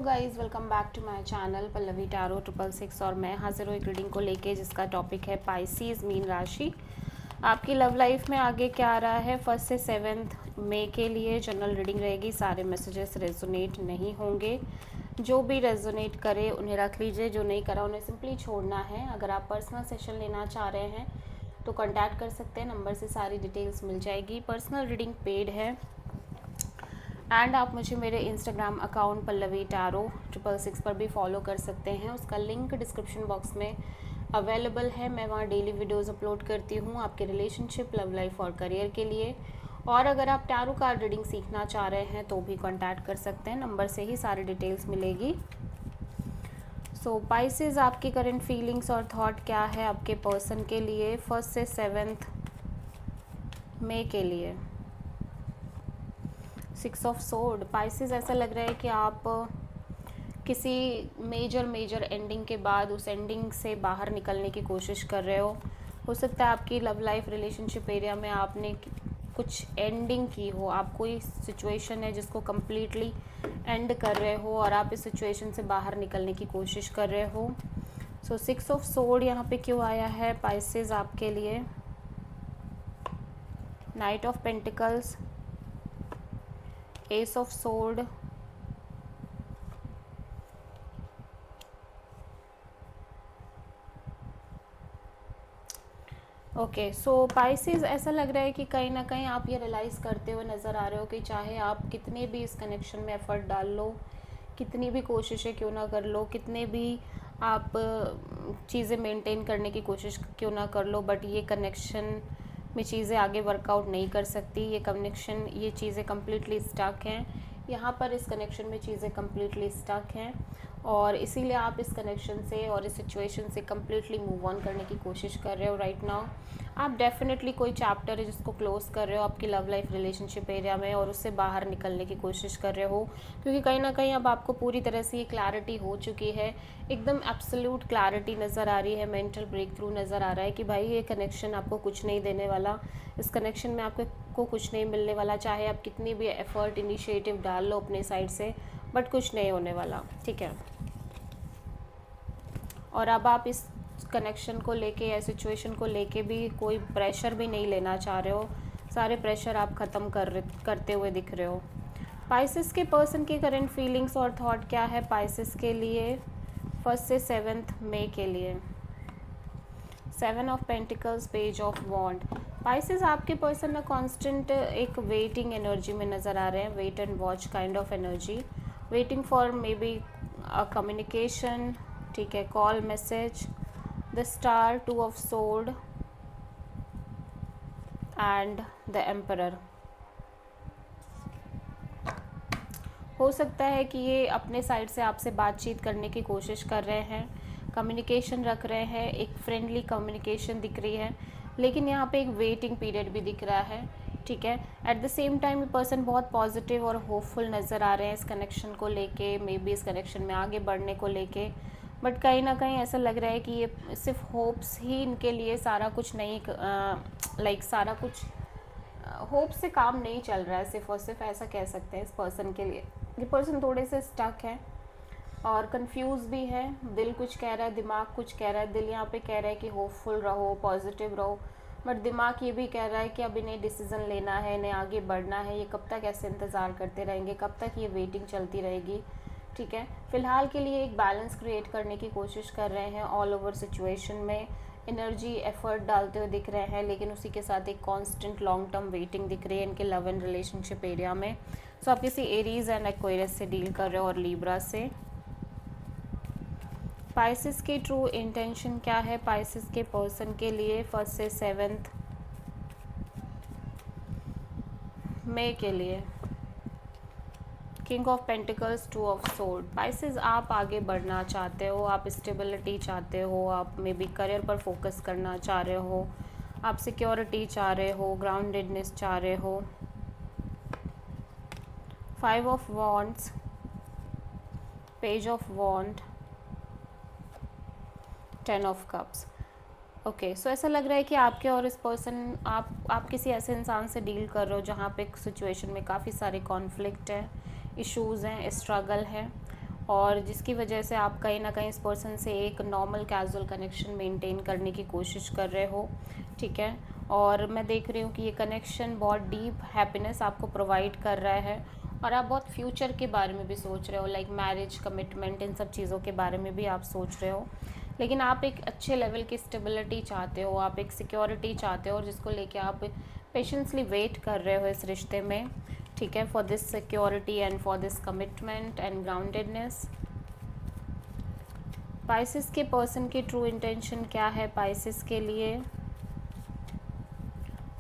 Guys welcome back to my channel Pallavi tarot 666 और मैं हाजिर हूँ एक रीडिंग को लेके जिसका टॉपिक है पाइसीज मीन राशि। आपकी लव लाइफ में आगे क्या आ रहा है 1 से 7 मई के लिए जनरल रीडिंग रहेगी। सारे मैसेजेस रेजोनेट नहीं होंगे, जो भी रेजोनेट करे उन्हें रख लीजिए, जो नहीं करा उन्हें सिंपली छोड़ना है। अगर आप पर्सनल सेशन लेना चाह रहे हैं तो कॉन्टैक्ट कर सकते हैं, नंबर से सारी डिटेल्स मिल जाएगी। पर्सनल रीडिंग पेड है एंड आप मुझे मेरे इंस्टाग्राम अकाउंट पल्लवी टैरो 666 पर भी फॉलो कर सकते हैं। उसका लिंक डिस्क्रिप्शन बॉक्स में अवेलेबल है। मैं वहाँ डेली वीडियोस अपलोड करती हूँ आपके रिलेशनशिप, लव लाइफ और करियर के लिए। और अगर आप टैरो कार्ड रीडिंग सीखना चाह रहे हैं तो भी कांटेक्ट कर सकते हैं, नंबर से ही सारी डिटेल्स मिलेगी। सो पाइसेस, आपकी करंट फीलिंग्स और थॉट क्या है आपके पर्सन के लिए 1 से 7 मई के लिए। 6 ऑफ सोर्ड। पाइसेस, ऐसा लग रहा है कि आप किसी मेजर एंडिंग के बाद उस एंडिंग से बाहर निकलने की कोशिश कर रहे हो सकता है आपकी लव लाइफ रिलेशनशिप एरिया में आपने कुछ एंडिंग की हो। आप कोई सिचुएशन है जिसको कम्प्लीटली एंड कर रहे हो और आप इस सिचुएशन से बाहर निकलने की कोशिश कर रहे हो। सो 6 ऑफ सोर्ड यहाँ पे क्यों आया है पाइसेस आपके लिए। Night of pentacles, ace of sword, okay. So Pisces, ऐसा लग रहा है कि कहीं ना कहीं आप ये रियलाइज़ करते हुए नज़र आ रहे हो कि चाहे आप कितने भी इस कनेक्शन में एफ़र्ट डाल लो, कितनी भी कोशिशें क्यों ना कर लो, कितने भी आप चीज़ें मेंटेन करने की कोशिश क्यों ना कर लो, बट ये कनेक्शन में चीज़ें आगे वर्कआउट नहीं कर सकती। ये चीज़ें कम्प्लीटली स्टक हैं यहाँ पर। इस कनेक्शन में चीज़ें कम्प्लीटली स्टक हैं और इसीलिए आप इस कनेक्शन से और इस सिचुएशन से कम्प्लीटली मूव ऑन करने की कोशिश कर रहे हो राइट नाउ। आप डेफिनेटली कोई चैप्टर है जिसको क्लोज कर रहे हो आपकी लव लाइफ रिलेशनशिप एरिया में और उससे बाहर निकलने की कोशिश कर रहे हो, क्योंकि कहीं ना कहीं अब आपको पूरी तरह से ये क्लैरिटी हो चुकी है, एकदम एब्सोल्यूट क्लैरिटी नज़र आ रही है, मेंटल ब्रेक थ्रू नज़र आ रहा है कि भाई ये कनेक्शन आपको कुछ नहीं देने वाला, इस कनेक्शन में आपको कुछ नहीं मिलने वाला। चाहे आप कितनी भी एफर्ट इनिशिएटिव डाल लो अपने साइड से, बट कुछ नहीं होने वाला, ठीक है। और अब आप इस कनेक्शन को लेके या सिचुएशन को लेके भी कोई प्रेशर भी नहीं लेना चाह रहे हो, सारे प्रेशर आप ख़त्म करते हुए दिख रहे हो। पाइसेस के पर्सन की करंट फीलिंग्स और थॉट क्या है पाइसेस के लिए 1 से 7 मई के लिए। 7 of pentacles, page of wand. Pisces, आपके पर्सन ना कांस्टेंट एक वेटिंग एनर्जी में नज़र आ रहे हैं, wait and watch kind of energy, waiting for maybe communication, ठीक है, call, message, the star, 2 of sword and the emperor. हो सकता है कि ये अपने साइड से आपसे बातचीत करने की कोशिश कर रहे हैं, कम्युनिकेशन रख रहे हैं, एक फ्रेंडली कम्युनिकेशन दिख रही है, लेकिन यहाँ पे एक वेटिंग पीरियड भी दिख रहा है, ठीक है। एट द सेम टाइम ये पर्सन बहुत पॉजिटिव और होपफुल नज़र आ रहे हैं इस कनेक्शन को लेके, मे बी इस कनेक्शन में आगे बढ़ने को लेके, बट कहीं ना कहीं ऐसा लग रहा है कि ये सिर्फ होप्स ही इनके लिए सारा कुछ नहीं, सारा कुछ होप से काम नहीं चल रहा है, सिर्फ और सिर्फ ऐसा कह सकते हैं इस पर्सन के लिए। ये पर्सन थोड़े से स्टक है और कंफ्यूज भी है। दिल कुछ कह रहा है, दिमाग कुछ कह रहा है। दिल यहाँ पे कह रहा है कि होपफुल रहो, पॉजिटिव रहो, बट दिमाग ये भी कह रहा है कि अब इन्हें डिसीज़न लेना है, इन्हें आगे बढ़ना है। ये कब तक ऐसे इंतज़ार करते रहेंगे, कब तक ये वेटिंग चलती रहेगी, ठीक है। फ़िलहाल के लिए एक बैलेंस क्रिएट करने की कोशिश कर रहे हैं, ऑल ओवर सिचुएशन में एनर्जी एफर्ट डालते हुए दिख रहे हैं, लेकिन उसी के साथ एक कांस्टेंट लॉन्ग टर्म वेटिंग दिख रही है इनके लव एंड रिलेशनशिप एरिया में। सो आप किसी एरीज एंड एक्वेरियस से डील कर रहे हो और लीब्रा से। पाइसेस की ट्रू इंटेंशन क्या है पाइसेस के पर्सन के लिए 1 से 7 मई के लिए। King of pentacles, 2 of sword. Pisces, आप आगे बढ़ना चाहते हो, आप स्टेबिलिटी चाहते हो, आप मे बी करियर पर फोकस करना चाह रहे हो, आप सिक्योरिटी चाह रहे हो, ग्राउंडेडनेस चाह रहे हो। 5 of wands, page of wand, 10 of cups. Okay, so ऐसा लग रहा है कि आपके और इस पर्सन, आप किसी ऐसे इंसान से डील कर रहे हो जहाँ पे सिचुएशन में काफ़ी सारे कॉन्फ्लिक्ट है, इश्यूज़ हैं, स्ट्रगल है, और जिसकी वजह से आप कहीं ना कहीं इस पर्सन से एक नॉर्मल कैजुअल कनेक्शन मेंटेन करने की कोशिश कर रहे हो, ठीक है। और मैं देख रही हूँ कि ये कनेक्शन बहुत डीप हैप्पीनेस आपको प्रोवाइड कर रहा है, और आप बहुत फ्यूचर के बारे में भी सोच रहे हो, लाइक मैरिज, कमिटमेंट, इन सब चीज़ों के बारे में भी आप सोच रहे हो। लेकिन आप एक अच्छे लेवल की स्टेबिलिटी चाहते हो, आप एक सिक्योरिटी चाहते हो, और जिसको लेके आप पेशेंसली वेट कर रहे हो इस रिश्ते में, ठीक है, for this security and for this commitment and groundedness. Pisces के पर्सन की ट्रू इंटेंशन क्या है पाइसेस के लिए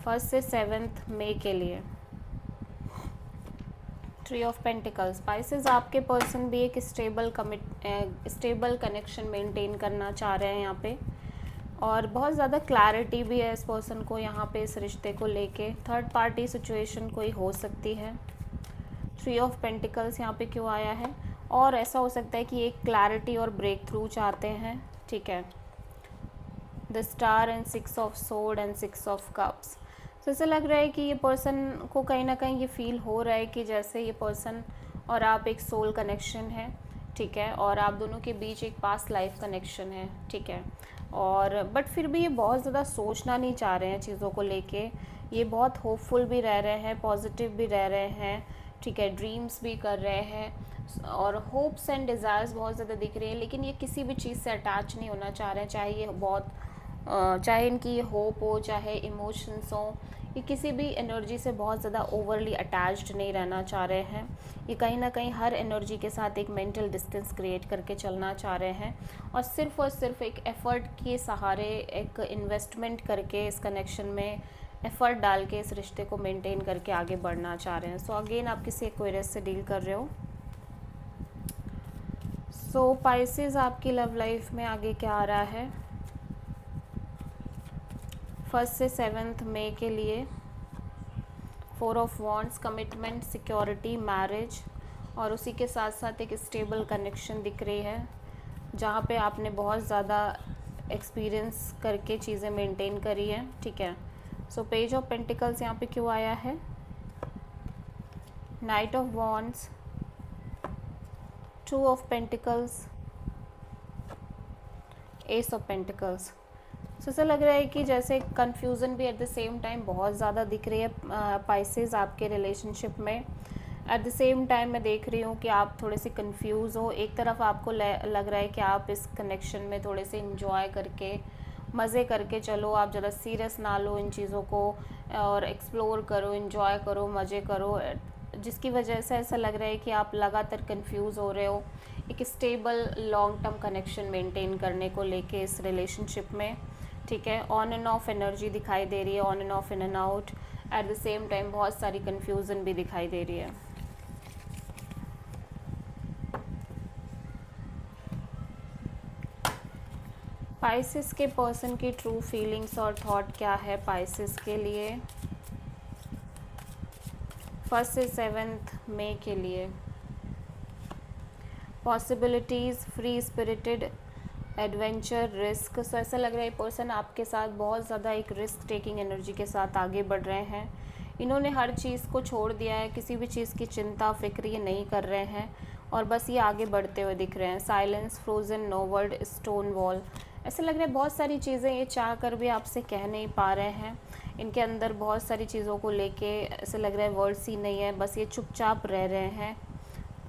1 से 7 मई के लिए? Tree of pentacles. पाइसेस आपके पर्सन भी एक स्टेबल कनेक्शन मेंटेन करना चाह रहे हैं यहाँ पे, और बहुत ज़्यादा क्लैरिटी भी है इस पर्सन को यहाँ पे इस रिश्ते को लेके। थर्ड पार्टी सिचुएशन कोई हो सकती है। थ्री ऑफ पेंटिकल्स यहाँ पे क्यों आया है? और ऐसा हो सकता है कि एक क्लैरिटी और ब्रेक थ्रू चाहते हैं, ठीक है। The star and 6 of sword and 6 of cups. तो ऐसा लग रहा है कि ये पर्सन को कहीं ना कहीं ये फील हो रहा है कि जैसे ये पर्सन और आप एक सोल कनेक्शन है, ठीक है, और आप दोनों के बीच एक पास्ट लाइफ कनेक्शन है, ठीक है। और बट फिर भी ये बहुत ज़्यादा सोचना नहीं चाह रहे हैं चीज़ों को लेके। ये बहुत होपफुल भी रह रहे हैं, पॉजिटिव भी रह रहे हैं, ठीक है, ड्रीम्स भी कर रहे हैं, और होप्स एंड डिज़ायर्स बहुत ज़्यादा दिख रही है। लेकिन ये किसी भी चीज़ से अटैच नहीं होना चाह रहे हैं, चाहे इनकी ये होप हो, चाहे इमोशंस हो, ये किसी भी एनर्जी से बहुत ज़्यादा ओवरली अटैच्ड नहीं रहना चाह रहे हैं। ये कहीं ना कहीं हर एनर्जी के साथ एक मेंटल डिस्टेंस क्रिएट करके चलना चाह रहे हैं, और सिर्फ एक एफ़र्ट के सहारे, एक इन्वेस्टमेंट करके इस कनेक्शन में एफ़र्ट डाल के इस रिश्ते को मेंटेन करके आगे बढ़ना चाह रहे हैं। सो अगेन आप किसी एक्वेरियस से डील कर रहे हो। सो पाइसेस आपकी लव लाइफ में आगे क्या आ रहा है 1 से 7 मई के लिए? 4 of wands, commitment, security, marriage, और उसी के साथ साथ एक स्टेबल कनेक्शन दिख रही है जहाँ पे आपने बहुत ज़्यादा एक्सपीरियंस करके चीज़ें मेंटेन करी हैं, ठीक है। सो पेज ऑफ पेंटिकल्स यहाँ पे क्यों आया है? Knight of wands, 2 of pentacles, ace of pentacles. So ऐसा लग रहा है कि जैसे कन्फ्यूज़न भी एट द सेम टाइम बहुत ज़्यादा दिख रही है पाइसेस आपके रिलेशनशिप में। एट द सेम टाइम मैं देख रही हूँ कि आप थोड़े से कंफ्यूज हो। एक तरफ आपको लग रहा है कि आप इस कनेक्शन में थोड़े से इंजॉय करके, मज़े करके चलो, आप ज़्यादा सीरियस ना लो इन चीज़ों को, और एक्सप्लोर करो, इंजॉय करो, मज़े करो, जिसकी वजह से ऐसा लग रहा है कि आप लगातार कंफ्यूज हो रहे हो एक stable long term connection maintain करने को लेके इस रिलेशनशिप में, ठीक है। ऑन एंड ऑफ एनर्जी दिखाई दे रही है, on end of, in and out. At the same time बहुत सारी कन्फ्यूज़न भी दिखाई दे रही है। पाइसेस के पर्सन की ट्रू फीलिंग्स और थॉट क्या है पाइसेस के लिए 1 से 7 मई के लिए? Possibilities, free spirited, adventure, risk. So ऐसा लग रहा है पर्सन आपके साथ बहुत ज़्यादा एक रिस्क टेकिंग एनर्जी के साथ आगे बढ़ रहे हैं। इन्होंने हर चीज़ को छोड़ दिया है, किसी भी चीज़ की चिंता फिक्र ये नहीं कर रहे हैं, और बस ये आगे बढ़ते हुए दिख रहे हैं। Silence, frozen, no word, stone wall. ऐसा लग रहा है बहुत सारी चीज़ें ये चाह कर भी आपसे कह नहीं पा रहे हैं। इनके अंदर बहुत सारी चीज़ों को लेके ऐसा लग रहा है वर्ड्स ही नहीं है, बस ये चुपचाप रह रहे हैं,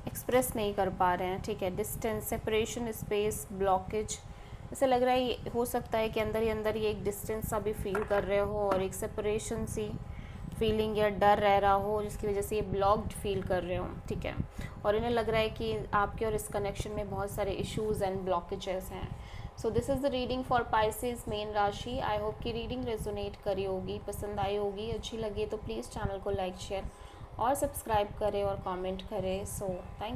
एक्सप्रेस नहीं कर पा रहे हैं, ठीक है। Distance, separation, space, blockage. ऐसा लग रहा है ये हो सकता है कि अंदर ही अंदर ये एक डिस्टेंस सा भी फील कर रहे हो, और एक सेपरेशन सी फीलिंग या डर रह रहा हो, जिसकी वजह से ये ब्लॉक्ड फील कर रहे हो, ठीक है। और इन्हें लग रहा है कि आपके और इस कनेक्शन में बहुत सारे इश्यूज़ एंड ब्लॉकेजेस हैं। So this is the reading for Pisces main राशि। आई होप कि रीडिंग रेजोनेट करी होगी, पसंद आई होगी। अच्छी लगी तो प्लीज़ चैनल को लाइक, शेयर और सब्सक्राइब करें और कमेंट करें। So thank